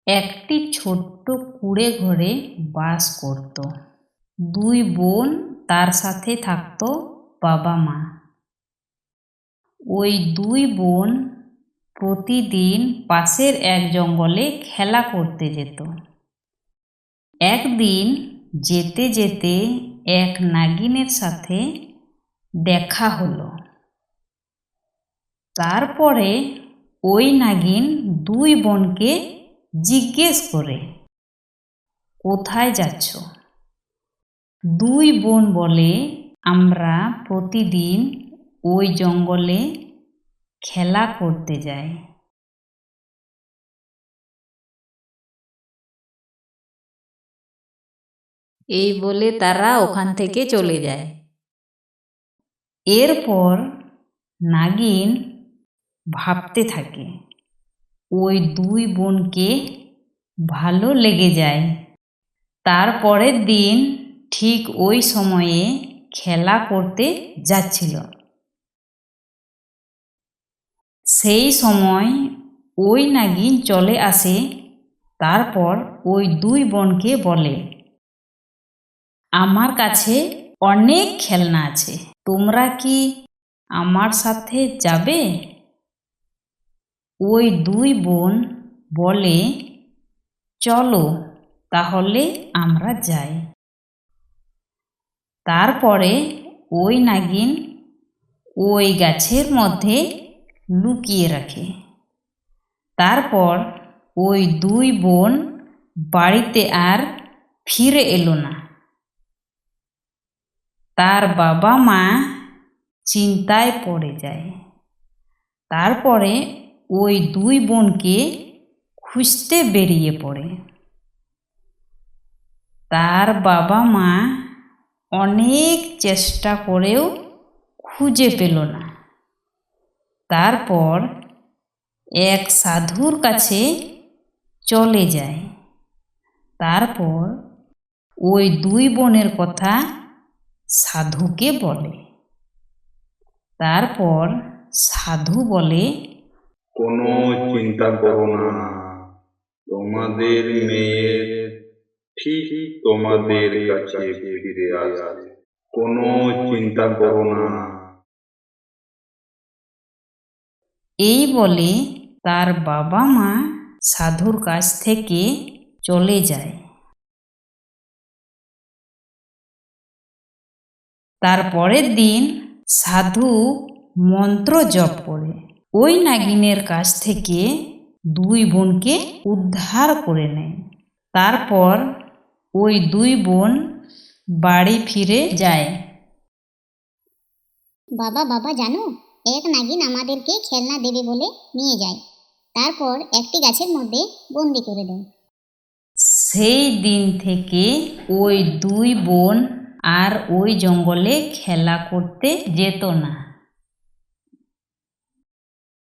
একটি ছোট্ট কুঁড়ে ঘরে বাস করত দুই বোন, তার সাথে থাকত বাবা মা। ওই দুই বোন প্রতিদিন পাশের এক জঙ্গলে খেলা করতে যেত। একদিন যেতে যেতে এক নাগিনের সাথে দেখা হলো। তারপরে ওই নাগিন দুই বোনকে জিজ্ঞেস করে, কোথায় যাচ্ছ? দুই বোন বলে, আমরা প্রতিদিন ওই জঙ্গলে খেলা করতে যাই। এই বলে তারা ওখান থেকে চলে যায়। এরপর নাগিন ভাবতে থাকে, ওই দুই বোনকে ভালো লেগে যায়। তারপরের দিন ঠিক ওই সময়ে খেলা করতে যাচ্ছিল। সেই সময় ওই নাগিন চলে আসে। তারপর ওই দুই বোনকে বলে, আমার কাছে অনেক খেলনা আছে, তোমরা কি আমার সাথে যাবে? ওই দুই বোন বলে, চলো তাহলে আমরা যাই। তারপরে ওই নাগিন ওই গাছের মধ্যে লুকিয়ে রাখে। তারপর ওই দুই বোন বাড়িতে আর ফিরে এলো না। তার বাবা মা চিন্তায় পড়ে যায়। তারপরে ওই দুই বোনকে খুঁজতে বেরিয়ে পড়ে। তার বাবা মা অনেক চেষ্টা করেও খুঁজে পেল না। তারপর এক সাধুর কাছে চলে যায়। তারপর ওই দুই বোনের কথা সাধুকে বলে। তারপর সাধু বলে, কোনো চিন্তা করো না, তোমাদের মেয়ে ঠিক তোমাদের কাছে ফিরে আসবে, কোনো চিন্তা করো না। এই বলে তার বাবা মা সাধুর কাছ থেকে চলে যায়। তারপরের দিন সাধু মন্ত্র জপ করে ওই নাগিনের কাছ থেকে দুই বোনকে উদ্ধার করে নেয়। তারপর ওই দুই বোন বাড়ি ফিরে যায়। বাবা বাবা জানো, এক নাগিন আমাদেরকে খেলনা দেবে বলে নিয়ে যায়, তারপর একটি গাছের মধ্যে বন্দি করে দেয়। সেই দিন থেকে ওই দুই বোন আর ওই জঙ্গলে খেলা করতে যেত না।